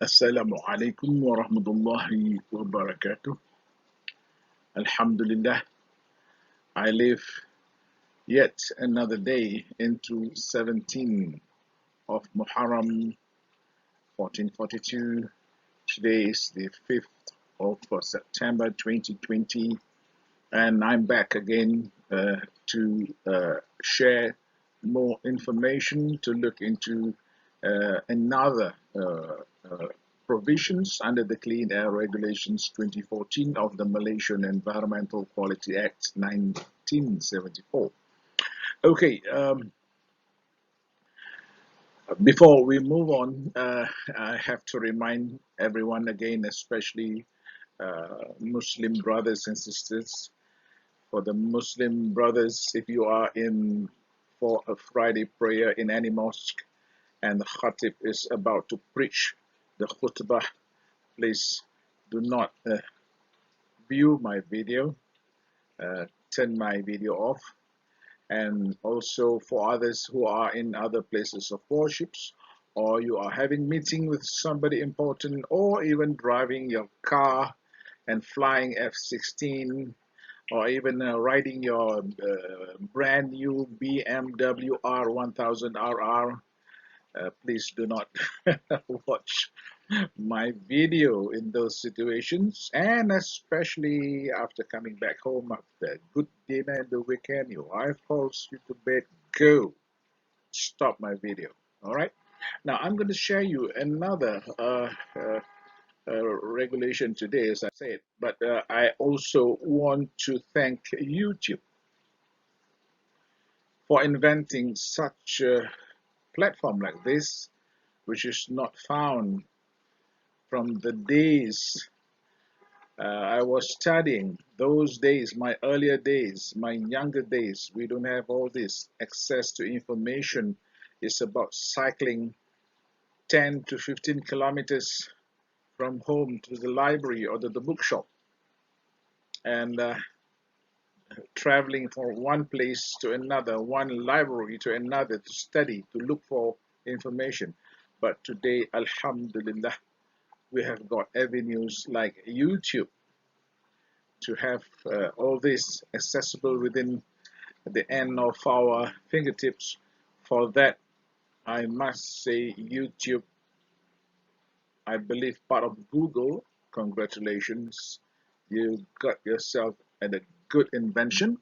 Assalamu alaikum wa rahmatullahi wa barakatuh. Alhamdulillah, I live yet another day into 17 of Muharram 1442. Today is the 5th of September 2020, and I'm back again to share more information, to look into another provisions under the Clean Air Regulations 2014 of the Malaysian Environmental Quality Act 1974. Okay, before we move on, I have to remind everyone again, especially Muslim brothers and sisters. For the Muslim brothers, if you are in for a Friday prayer in any mosque and the khatib is about to preach the khutbah, please do not view my video, turn my video off. And also for others who are in other places of worships, or you are having meeting with somebody important, or even driving your car and flying F-16, or even riding your brand new BMW R1000RR, please do not watch my video in those situations, and especially after coming back home after a good dinner in the weekend, your wife calls you to bed, go stop my video. All right, now I'm going to share you another regulation today, as I said, but I also want to thank YouTube for inventing such a platform like this, which is not found from the days I was studying. Those days, my earlier days, my younger days. We don't have all this access to information. It's about cycling 10 to 15 kilometers from home to the library or to the bookshop, and traveling from one place to another, one library to another, to study, to look for information. But today, alhamdulillah, we have got avenues like YouTube to have all this accessible within the end of our fingertips. For that, I must say YouTube, I believe part of Google, congratulations, you got yourself a good invention.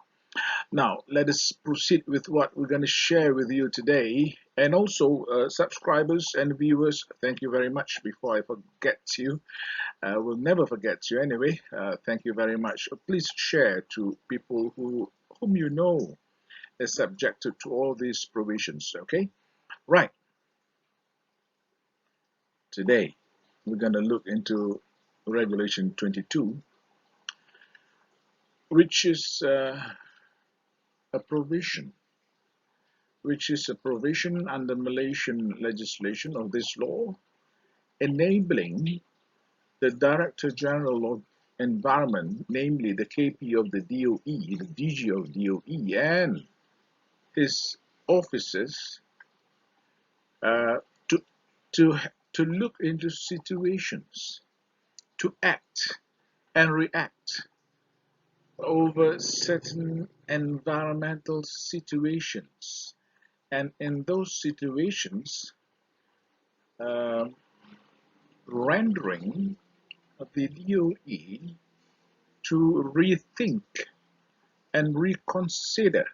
Now, let us proceed with what we're going to share with you today. And also, subscribers and viewers, thank you very much. Before I forget you, I will never forget you anyway. Thank you very much. Please share to people whom you know is subjected to all these provisions, okay? Right. Today, we're going to look into Regulation 22, which is a provision under Malaysian legislation of this law, enabling the Director General of Environment, namely the KP of the DOE, the DG of DOE, and his officers uh, to, to, to look into situations, to act and react over certain environmental situations. And in those situations, uh, rendering the DOE to rethink and reconsider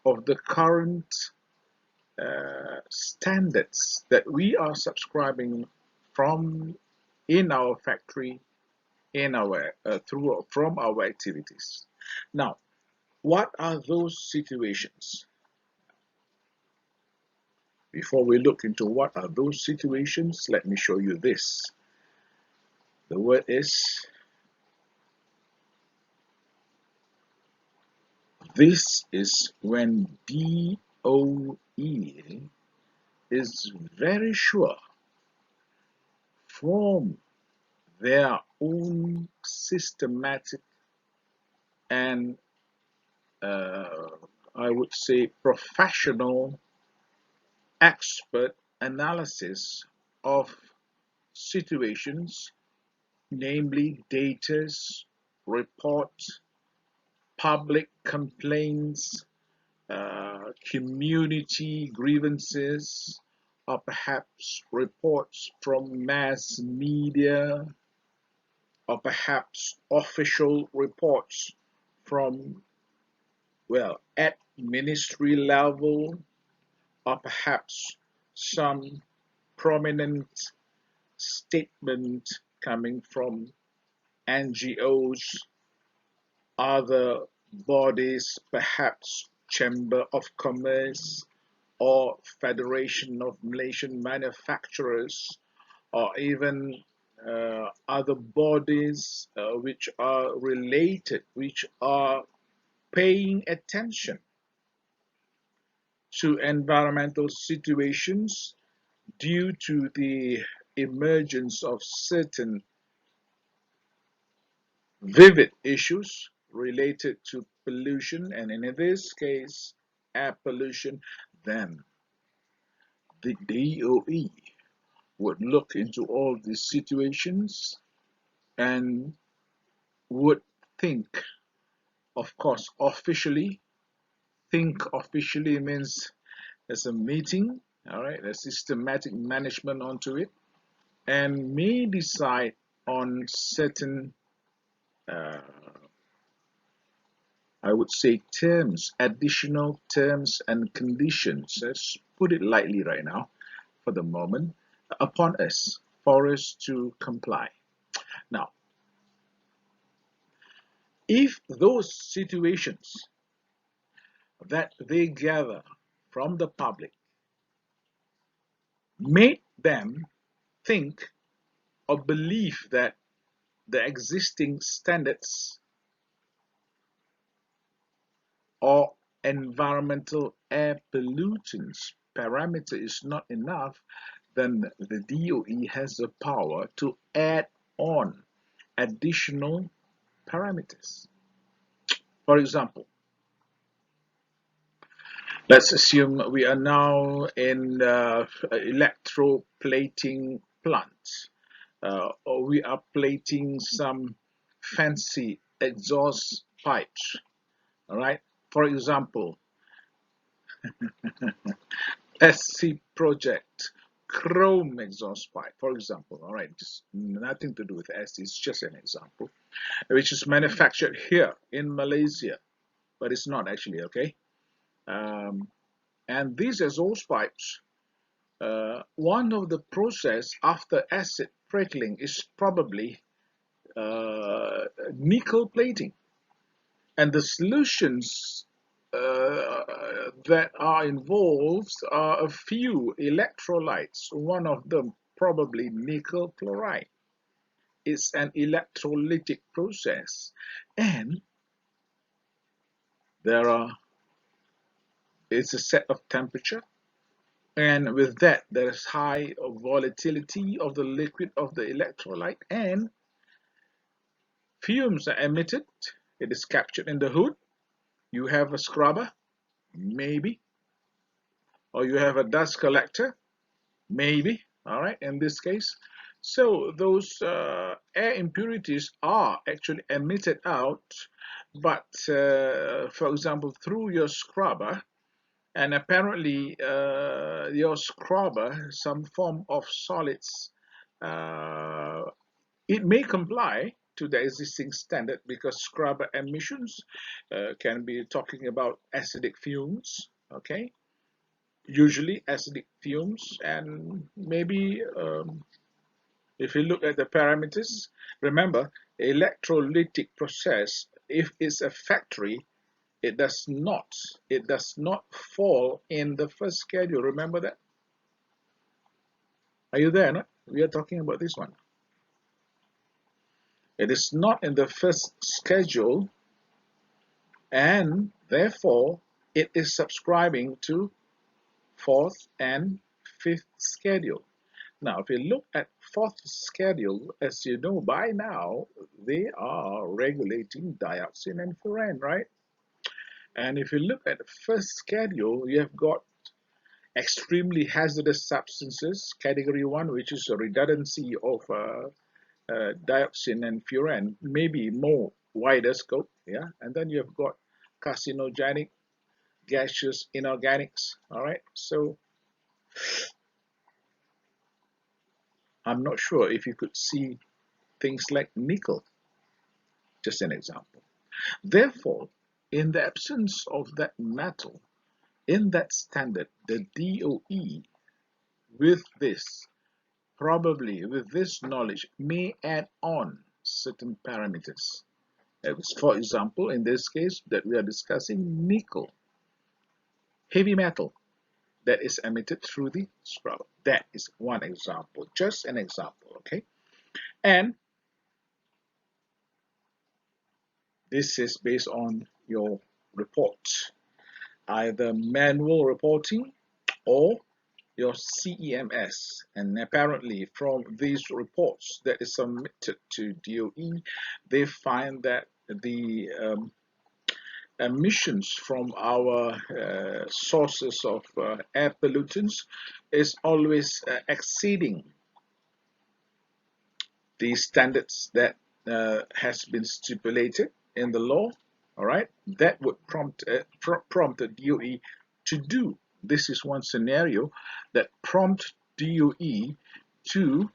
of the current standards that we are subscribing from in our factory, in our from our activities. Now, what are those situations? Before we look into what are those situations, let me show you this. The word is, this is when DOE is very sure from their own systematic and I would say professional expert analysis of situations, namely data, reports, public complaints, community grievances, or perhaps reports from mass media, or perhaps official reports from, well, at ministry level, or perhaps some prominent statement coming from NGOs, other bodies, perhaps Chamber of Commerce or Federation of Malaysian Manufacturers, or even other bodies which are related, which are paying attention to environmental situations due to the emergence of certain vivid issues related to pollution, and in this case, air pollution, then the DOE would look into all these situations and would think, of course, officially. Think officially means there's a meeting, all right, a systematic management onto it, and may decide on certain, uh, I would say, terms, additional terms and conditions. Let's put it lightly right now for the moment, upon us for us to comply. Now, if those situations that they gather from the public made them think or believe that the existing standards or environmental air pollutants parameter is not enough, then the DOE has the power to add on additional parameters. For example, let's assume we are now in electroplating plants, or we are plating some fancy exhaust pipes. All right. For example, SC project chrome exhaust pipe, for example. All right, just nothing to do with SC. It's just an example, which is manufactured here in Malaysia, but it's not actually, okay. And these exhaust pipes, one of the process after acid prickling is probably nickel plating, and the solutions that are involved are a few electrolytes. One of them probably nickel chloride. It's an electrolytic process, and there are it's a set of temperature, and with that there's high volatility of the liquid of the electrolyte, and fumes are emitted. It is captured in the hood. You have a scrubber, maybe, or you have a dust collector, maybe. All right, in this case, so those air impurities are actually emitted out, but for example, through your scrubber, and apparently your scrubber, some form of solids, uh, it may comply to the existing standard, because scrubber emissions can be talking about acidic fumes, okay, usually acidic fumes, and maybe if you look at the parameters, remember, electrolytic process, if it's a factory, it does not fall in the first schedule. Remember that? Are you there? No? We are talking about this one. It is not in the first schedule, and therefore it is subscribing to fourth and fifth schedule. Now, if you look at fourth schedule, as you know by now, they are regulating dioxin and furan, right? And if you look at the first schedule, you have got extremely hazardous substances, category 1, which is a redundancy of dioxin and furan, maybe more wider scope, yeah. And then you've got carcinogenic, gaseous, inorganics. All right, so I'm not sure if you could see things like nickel, just an example. Therefore, in the absence of that metal in that standard, the DOE with this, probably with this knowledge, may add on certain parameters. For example, in this case that we are discussing, nickel, heavy metal that is emitted through the scrubber. That is one example, just an example, okay? And this is based on your report, either manual reporting or your CEMS. And apparently from these reports that is submitted to DOE, they find that the emissions from our sources of air pollutants is always exceeding the standards that has been stipulated in the law. All right, that would prompt the DOE to do. This is one scenario that prompt DOE to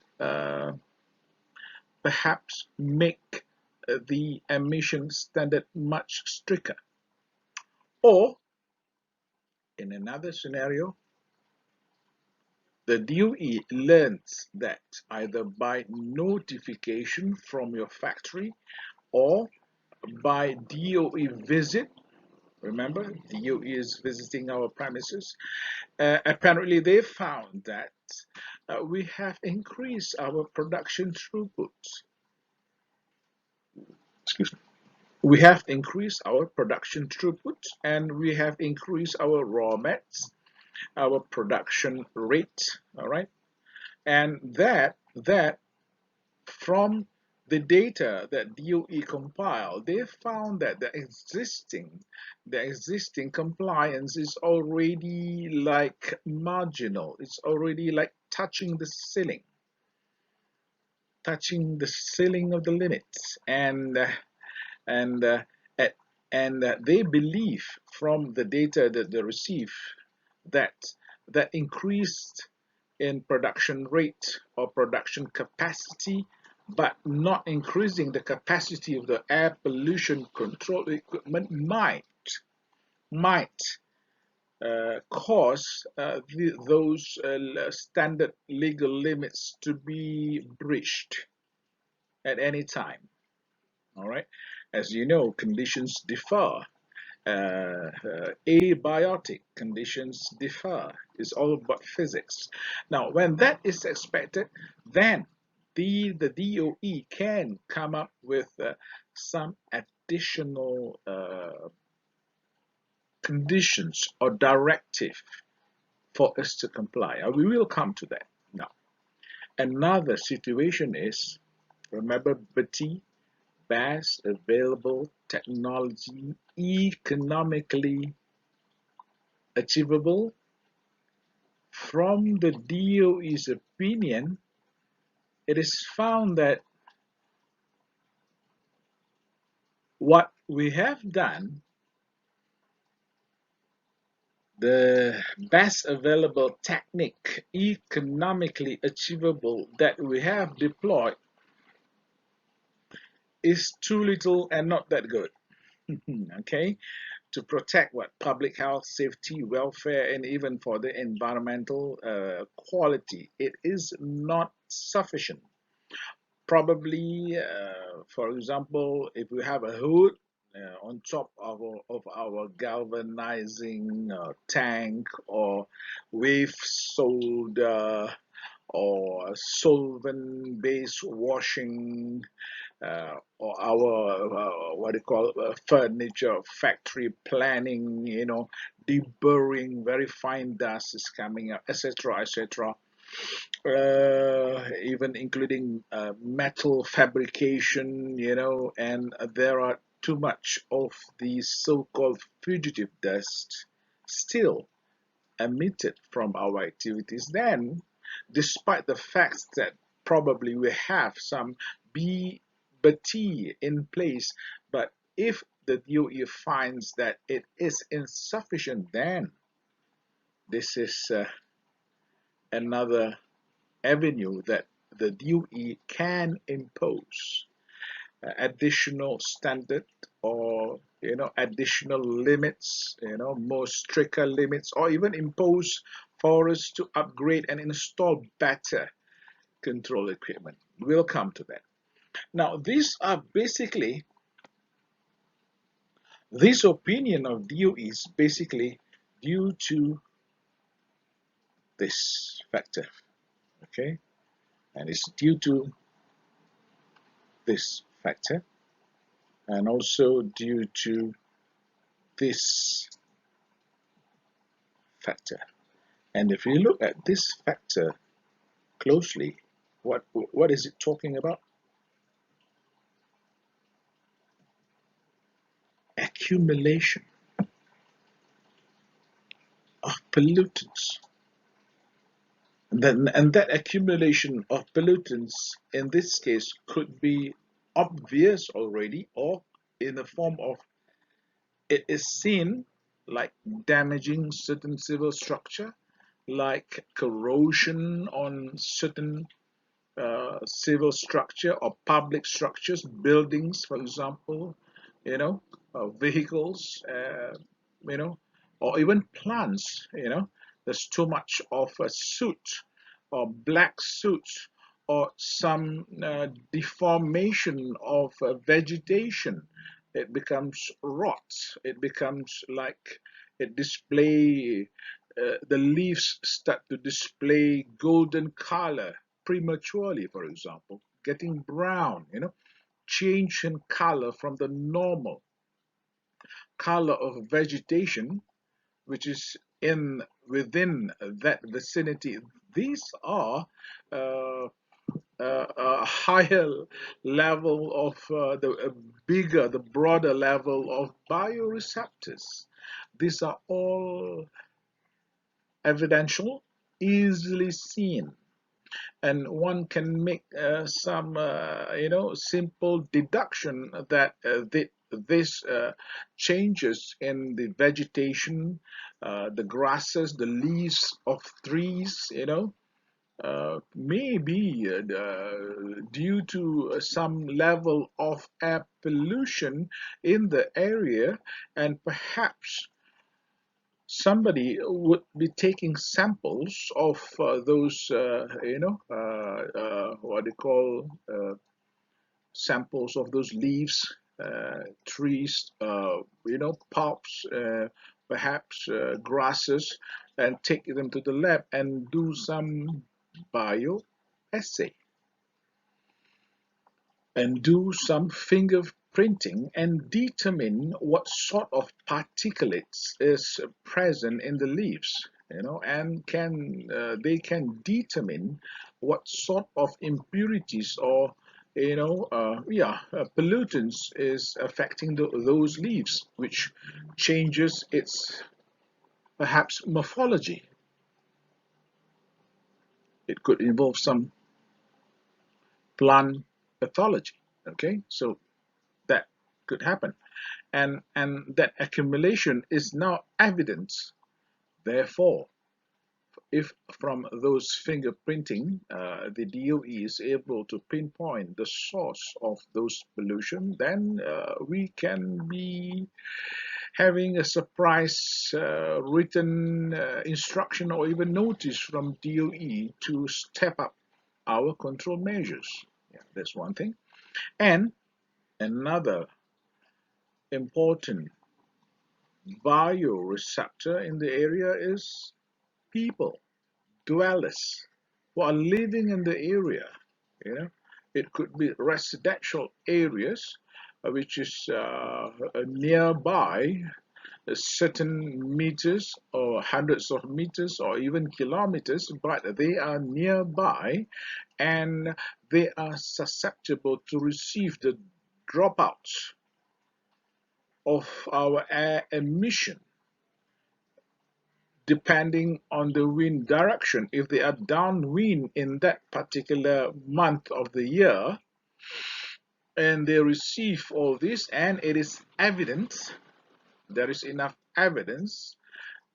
perhaps make the emission standard much stricter. Or in another scenario, the DOE learns that either by notification from your factory or by DOE visit. Remember, DOE is visiting our premises. Apparently, they found that we have increased our production throughput. Excuse me. We have increased our production throughput, and we have increased our raw mats, our production rate. All right, and that from the data that DOE compiled, they found that the existing compliance is already like marginal. It's already like touching the ceiling of the limits, and at, and they believe from the data that they receive that that increased in production rate or production capacity, but not increasing the capacity of the air pollution control equipment might cause those standard legal limits to be breached at any time. All right, as you know, conditions differ. Abiotic conditions differ. It's all about physics. Now, when that is expected, then the DOE can come up with some additional conditions or directive for us to comply. We will come to that. Now, another situation is, remember BATI, best available technology, economically achievable. From the DOE's opinion, it is found that what we have done, the best available technique, economically achievable, that we have deployed is too little and not that good. Okay, to protect what public health, safety, welfare, and even for the environmental quality, it is not sufficient. Probably, for example, if we have a hood on top of our galvanizing tank, or wave soda, or solvent-based washing, or our what do you call furniture factory planning, deburring, very fine dust is coming up, etc., etc. Even including metal fabrication, and there are too much of the so-called fugitive dust still emitted from our activities, then despite the fact that probably we have some B-T in place, but if the DOE finds that it is insufficient, then this is another avenue that the DOE can impose additional standard, or additional limits, more stricter limits, or even impose for us to upgrade and install better control equipment. We'll come to that. Now, these are basically, this opinion of DOE is basically due to this factor, okay, and it's due to this factor, and also due to this factor. And if you look at this factor closely, what is it talking about? Accumulation of pollutants. And that accumulation of pollutants in this case could be obvious already, or in the form of it is seen like damaging certain civil structure, like corrosion on certain civil structure or public structures, buildings, for example, vehicles, or even plants. There's too much of a soot or black soot, or some deformation of vegetation. It becomes rot. It becomes like it display. The leaves start to display golden color prematurely, for example, getting brown, change in color from the normal color of vegetation, which is within that vicinity. These are a higher level of the broader level of bioreceptors. These are all evidential, easily seen, and one can make some simple deduction that this changes in the vegetation, the grasses, the leaves of trees, may be due to some level of air pollution in the area, and perhaps somebody would be taking samples of those, what they call samples of those leaves, trees, pulps, perhaps grasses, and take them to the lab and do some bio assay and do some fingerprinting and determine what sort of particulates is present in the leaves, and they can determine what sort of impurities or pollutants is affecting those leaves, which changes its perhaps morphology. It could involve some plant pathology. Okay, so that could happen, and that accumulation is now evidence. Therefore, if from those fingerprinting the DOE is able to pinpoint the source of those pollution, then we can be having a surprise written instruction or even notice from DOE to step up our control measures. Yeah, that's one thing. And another important bioreceptor in the area is people, dwellers who are living in the area. It could be residential areas which is nearby certain meters or hundreds of meters or even kilometers, but they are nearby and they are susceptible to receive the dropouts of our air emission depending on the wind direction. If they are downwind in that particular month of the year, and they receive all this, and it is evidence, there is enough evidence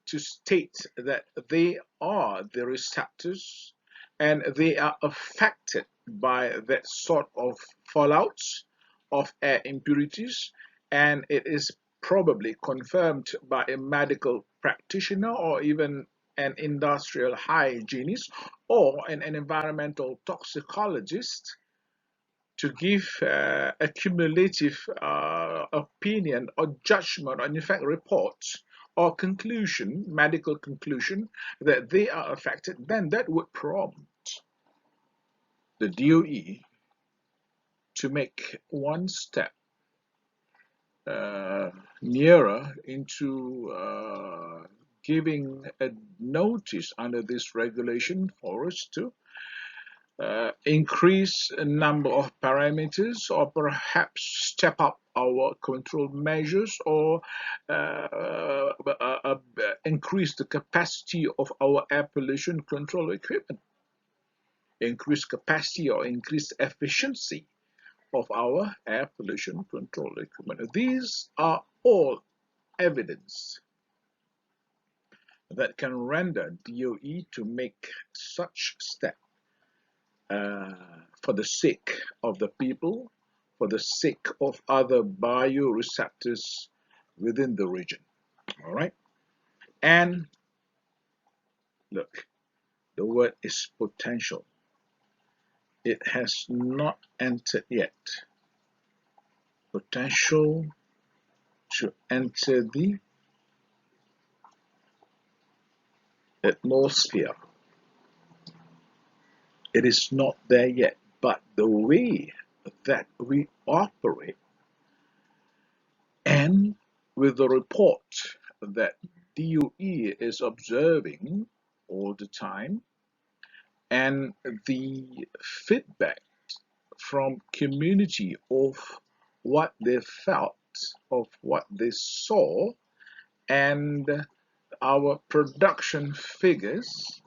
to state that they are the receptors and they are affected by that sort of fallouts of air impurities, and it is probably confirmed by a medical practitioner or even an industrial hygienist or an environmental toxicologist to give a cumulative opinion or judgment, or in fact report or conclusion, medical conclusion, that they are affected, then that would prompt the DOE to make one step nearer into giving a notice under this regulation for us to increase a number of parameters, or perhaps step up our control measures, or increase the capacity of our air pollution control equipment, increase capacity or increase efficiency of our air pollution control equipment. These are all evidence that can render DOE to make such step for the sake of the people, for the sake of other bioreceptors within the region. All right. And look, the word is potential. It has not entered yet. Potential to enter the atmosphere. It is not there yet, but the way that we operate, and with the report that DOE is observing all the time, and the feedback from community of what they felt, of what they saw, and our production figures,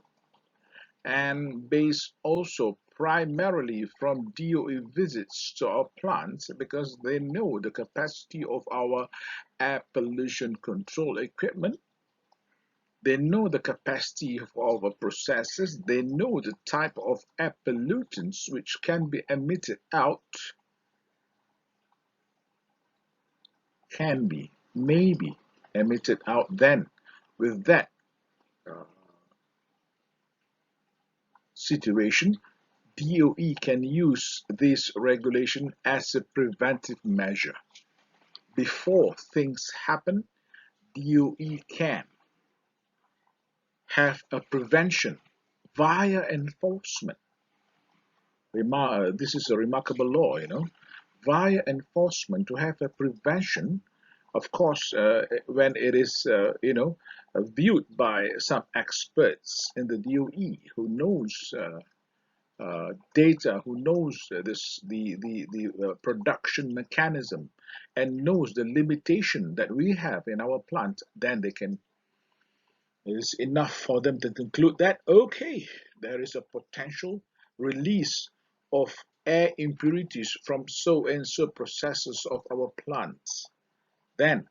and based also primarily from DOE visits to our plants, because they know the capacity of our air pollution control equipment, they know the capacity of our processes, they know the type of air pollutants which can be emitted out, can be, maybe emitted out. Then with that situation, DOE can use this regulation as a preventive measure. Before things happen, DOE can have a prevention via enforcement. This is a remarkable law, via enforcement, to have a prevention. Of course, when it is, viewed by some experts in the DOE who knows data, who knows the production mechanism, and knows the limitation that we have in our plant, then it is enough for them to conclude that, okay, there is a potential release of air impurities from so and so processes of our plants. Then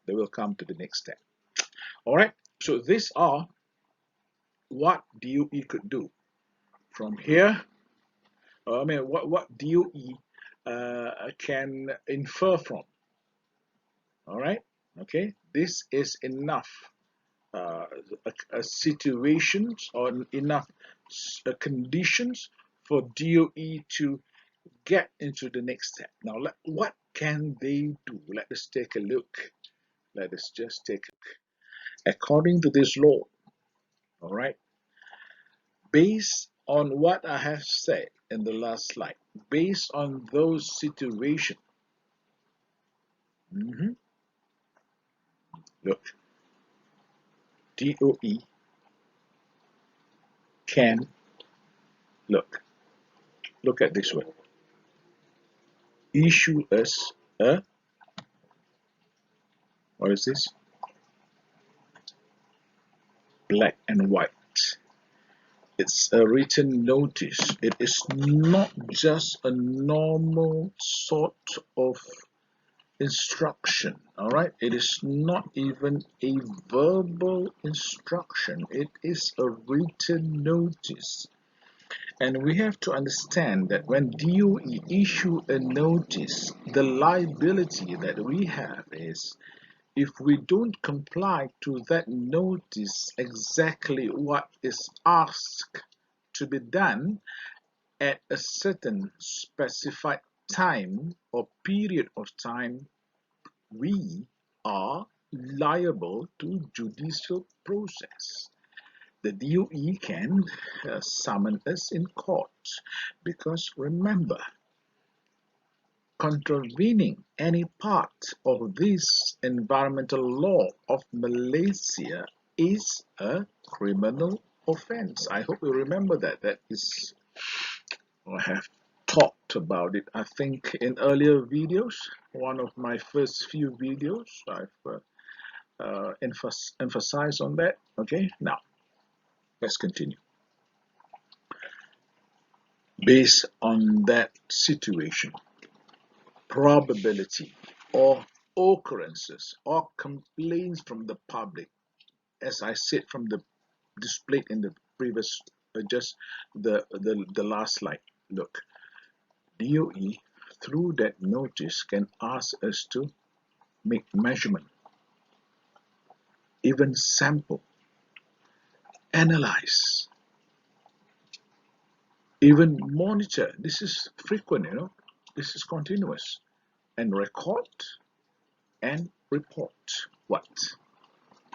they will come to the next step. All right, so these are what DOE could do. From here, what DOE can infer from. All right, okay, this is enough situations or enough conditions for DOE to get into the next step. Now, what can they do? Let us take a look. Let us just take a look. According to this law, all right, based on what I have said in the last slide, based on those situations, look, DOE can, look at this one, issue us a, what is this? black and white. It's a written notice. It is not just a normal sort of instruction. All right, it is not even a verbal instruction. It is a written notice. And we have to understand that when DOE issue a notice, the liability that we have is if we don't comply to that notice exactly what is asked to be done at a certain specified time or period of time, we are liable to judicial process. The DOE can summon us in court because remember, contravening any part of this environmental law of Malaysia is a criminal offense. I hope you remember that. That is, I have talked about it, I think, in earlier videos. One of my first few videos, I've emphasized on that. Okay, now let's continue. Based on that situation, probability or occurrences or complaints from the public, as I said from the displayed in the previous, just the last slide. Look, DOE through that notice can ask us to make measurement, even sample, analyze, even monitor. This is frequent, this is continuous, and record and report. What?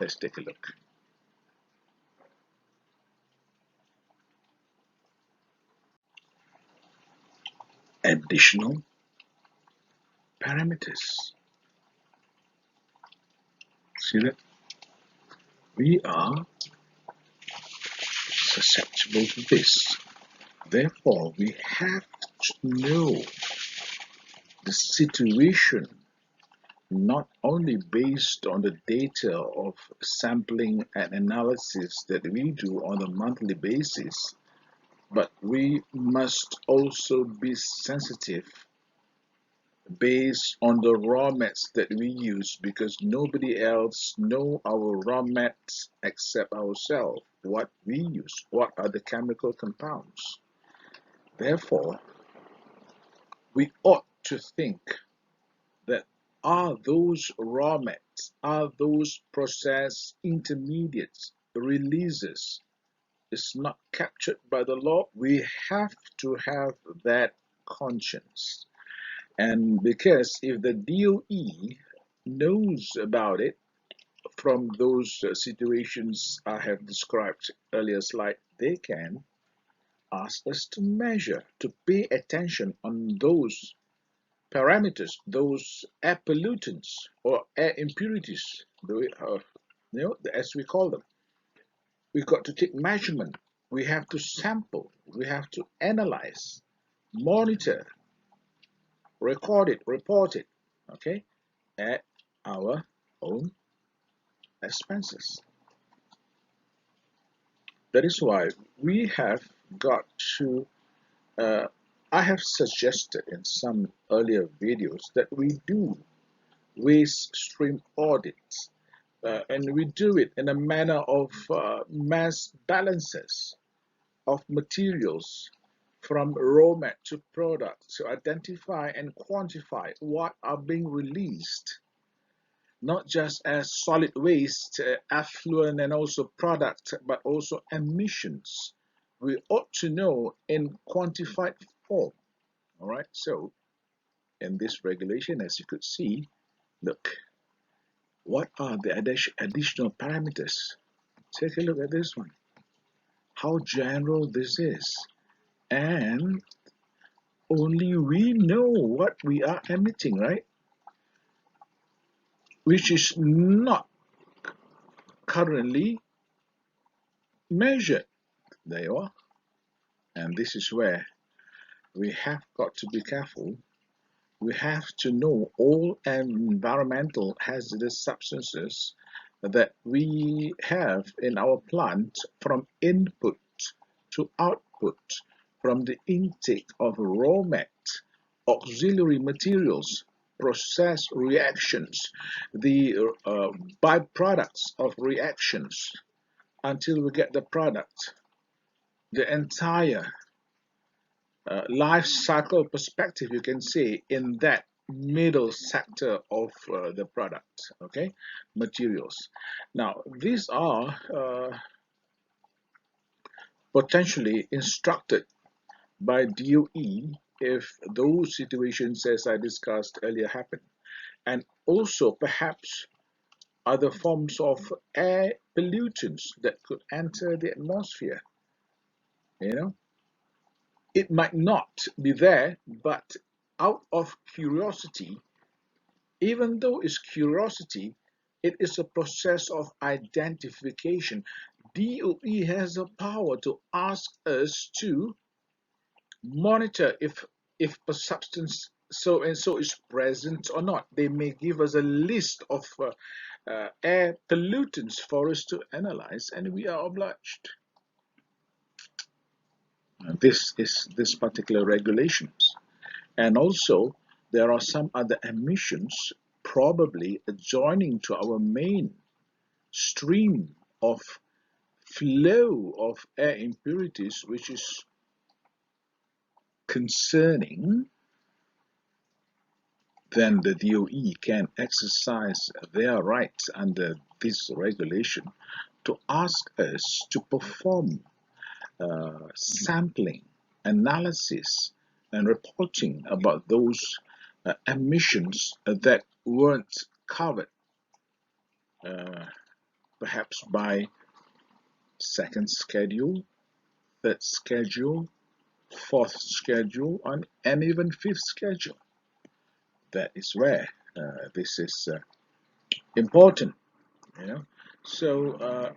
Let's take a look. Additional parameters. See that? We are susceptible to this. Therefore, we have to know the situation not only based on the data of sampling and analysis that we do on a monthly basis, but we must also be sensitive based on the raw mats that we use, because nobody else know our raw mats except ourselves, what we use, what are the chemical compounds. Therefore, we ought to think that are those raw mats, are those process intermediates, releases, is not captured by the law. We have to have that conscience. And because if the DOE knows about it from those situations I have described earlier slide, they can ask us to measure, to pay attention on those parameters, those air pollutants or air impurities, as we call them. We've got to take measurement. We have to sample. We have to analyze, monitor, record it, report it, okay, at our own expenses. That is why we have got to, I have suggested in some earlier videos that we do waste stream audits, and we do it in a manner of mass balances of materials from raw mat to product to identify and quantify what are being released, not just as solid waste, affluent and also product, but also emissions. We ought to know in quantified form. All right, so in this regulation, as you could see, look, what are the additional parameters? Take a look at this one. How general this is. And only we know what we are emitting, right? Which is not currently measured. There you are. And this is where we have got to be careful. We have to know all environmental hazardous substances that we have in our plant, from input to output, from the intake of raw mat, auxiliary materials, process reactions, the byproducts of reactions, until we get the product, the entire life cycle perspective, you can say, in that middle sector of the product, okay, materials. Now, these are potentially instructed by DOE if those situations, as I discussed earlier, happen. And also perhaps other forms of air pollutants that could enter the atmosphere. You know, it might not be there, but out of curiosity, even though it's curiosity, it is a process of identification. DOE has the power to ask us to monitor if a substance so and so is present or not. They may give us a list of air pollutants for us to analyze, and we are obliged. This is this particular regulations. And also there are some other emissions probably adjoining to our main stream of flow of air impurities, which is concerning. Then the DOE can exercise their rights under this regulation to ask us to perform sampling, analysis, and reporting about those emissions that weren't covered, uh, perhaps by second schedule, third schedule, fourth schedule, and even fifth schedule. That is where this is important, you know. So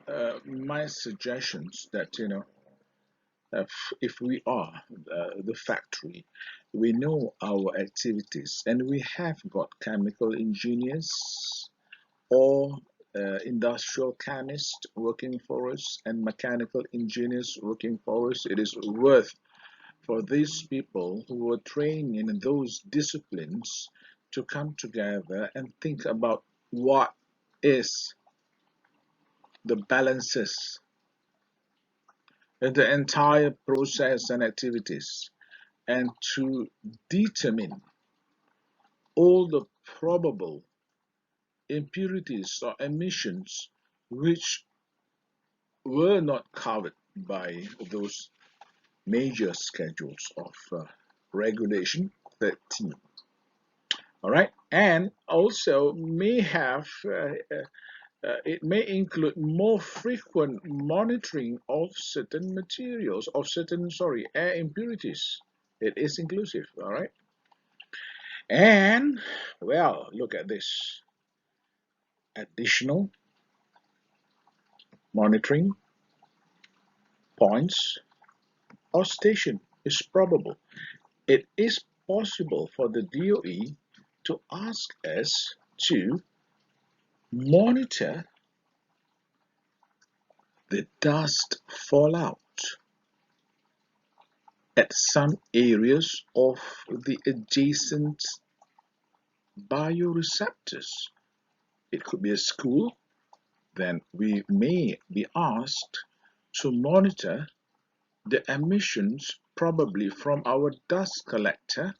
my suggestions that, you know, if we are the factory, we know our activities, and we have got chemical engineers or industrial chemists working for us and mechanical engineers working for us. It is worth for these people who were trained in those disciplines to come together and think about what is the balances in the entire process and activities, and to determine all the probable impurities or emissions which were not covered by those major schedules of regulation 13. All right, and also may have it may include more frequent monitoring of certain materials, of certain, sorry, air impurities. It is inclusive. All right, and well, look at this: additional monitoring points or station is probable. It is possible for the DOE to ask us to monitor the dust fallout at some areas of the adjacent bioreceptors. It could be a school. Then we may be asked to monitor the emissions probably from our dust collector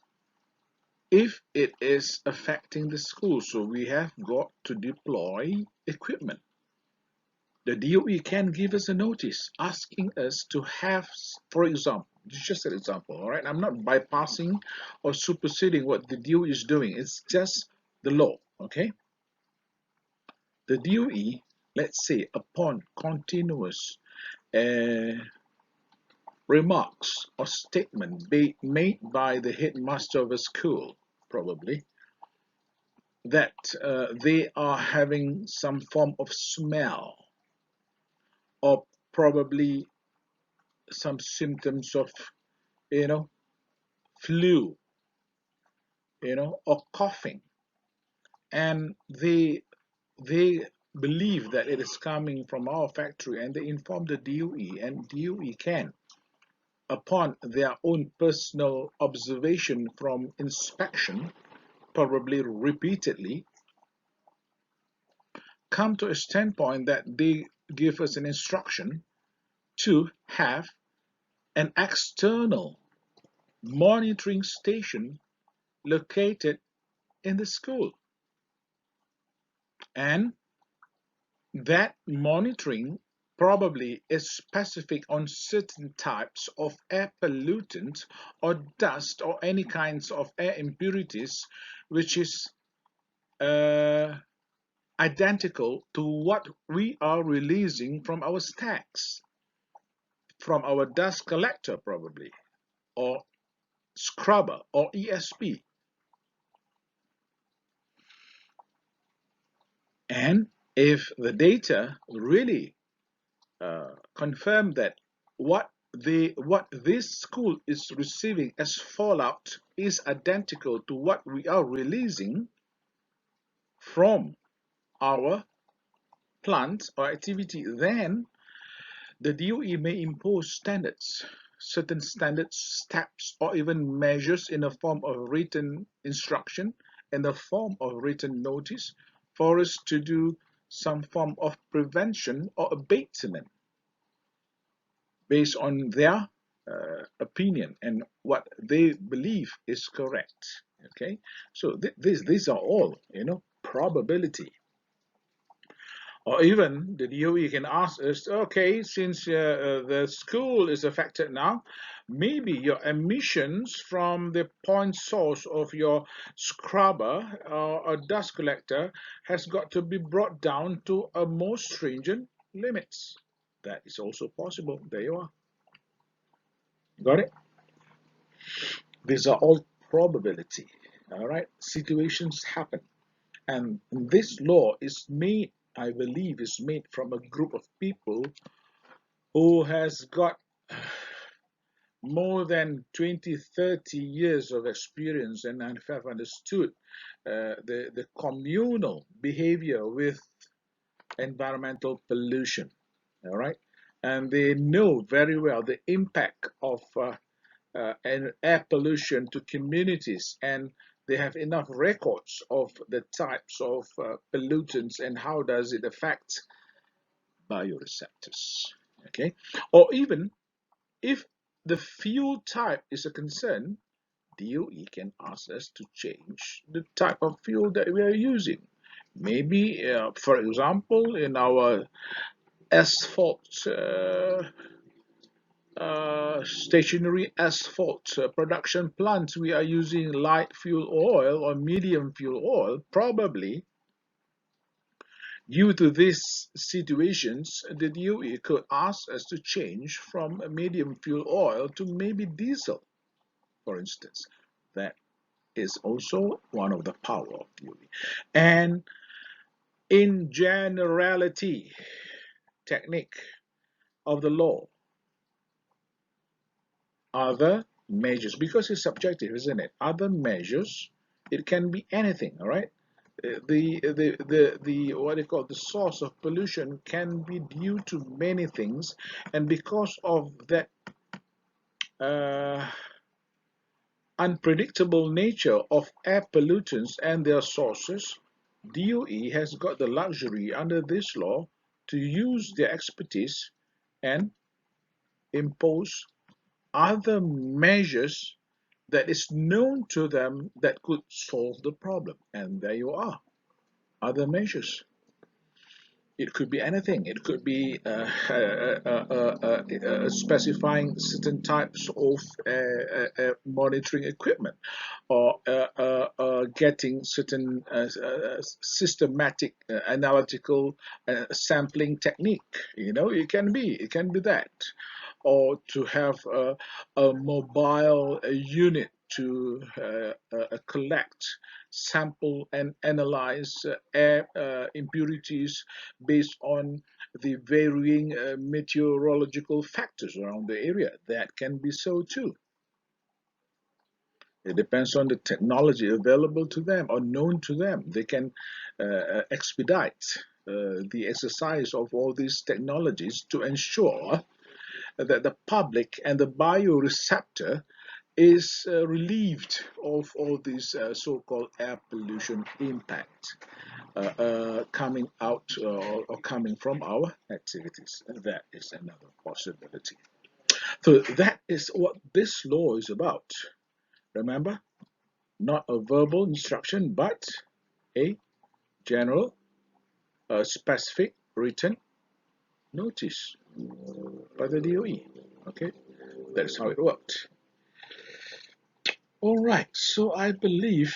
if it is affecting the school. So we have got to deploy equipment. The DOE can give us a notice asking us to have, for example, just an example, all right? I'm not bypassing or superseding what the DOE is doing. It's just the law, okay? The DOE, let's say, upon continuous remarks or statement made by the headmaster of a school, probably, that they are having some form of smell, or probably some symptoms of, you know, flu, you know, or coughing, and they believe that it is coming from our factory, and they inform the DOE, and DOE can, upon their own personal observation from inspection, probably repeatedly, come to a standpoint that they give us an instruction to have an external monitoring station located in the school. And that monitoring probably is specific on certain types of air pollutants or dust or any kinds of air impurities, which is identical to what we are releasing from our stacks, from our dust collector probably, or scrubber or ESP. And if the data really confirm that what this school is receiving as fallout is identical to what we are releasing from our plant or activity, then the DOE may impose standards, certain standards, steps, or even measures in the form of written instruction, in the form of written notice, for us to do some form of prevention or abatement based on their opinion and what they believe is correct. Okay, so these are all, probability. Or even the DOE can ask us, okay, since the school is affected now, maybe your emissions from the point source of your scrubber or dust collector has got to be brought down to a more stringent limits. That is also possible. There you are. Got it? These are all probability. All right, situations happen, and this law is made, I believe, is made from a group of people who has got more than 20, 30 years of experience and have understood the communal behavior with environmental pollution. All right, and they know very well the impact of and air pollution to communities, and they have enough records of the types of pollutants and how does it affect bioreceptors. Okay, or even if the fuel type is a concern, DOE can ask us to change the type of fuel that we are using. Maybe, for example, in our asphalt stationary asphalt production plants, we are using light fuel oil or medium fuel oil. Probably due to these situations, the DOE could ask us to change from a medium fuel oil to maybe diesel, for instance. That is also one of the power of DOE. And in generality, technique of the law, other measures, because it's subjective, isn't it? Other measures, it can be anything, all right? The what they call the source of pollution can be due to many things, and because of that unpredictable nature of air pollutants and their sources, DOE has got the luxury under this law to use their expertise and impose other measures that is known to them that could solve the problem. And there you are, other measures. It could be anything. It could be specifying certain types of monitoring equipment, or getting certain systematic analytical sampling technique. It can be that, or to have a mobile unit to collect, sample, and analyze air impurities based on the varying meteorological factors around the area. That can be so too. It depends on the technology available to them or known to them. They can expedite. the exercise of all these technologies to ensure that the public and the bioreceptor is relieved of all these so-called air pollution impact coming out or coming from our activities. And that is another possibility. So that is what this law is about. Remember, not a verbal instruction, but a general, specific written notice by the DOE. Okay, that's how it worked. All right, so I believe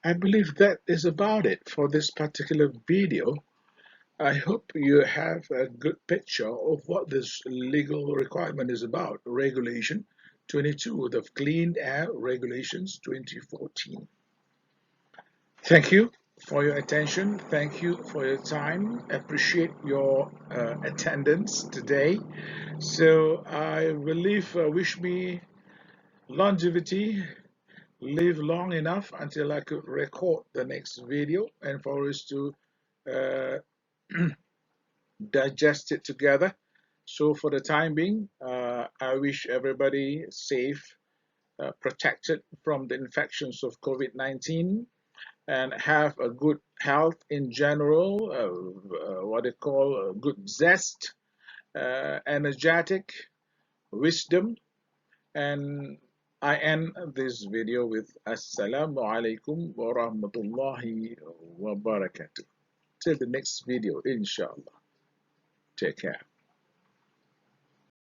that is about it for this particular video. I hope you have a good picture of what this legal requirement is about. Regulation 22, the Clean Air Regulations 2014. Thank you for your attention. Thank you for your time. Appreciate your attendance today. So I believe, wish me longevity, live long enough until I could record the next video and for us to uh, digest it together. So for the time being, I wish everybody safe, protected from the infections of COVID-19, and have a good health in general, what they call good zest, energetic, wisdom, and I end this video with Assalamu alaikum wa rahmatullahi wa barakatuh. Till the next video, inshallah. Take care.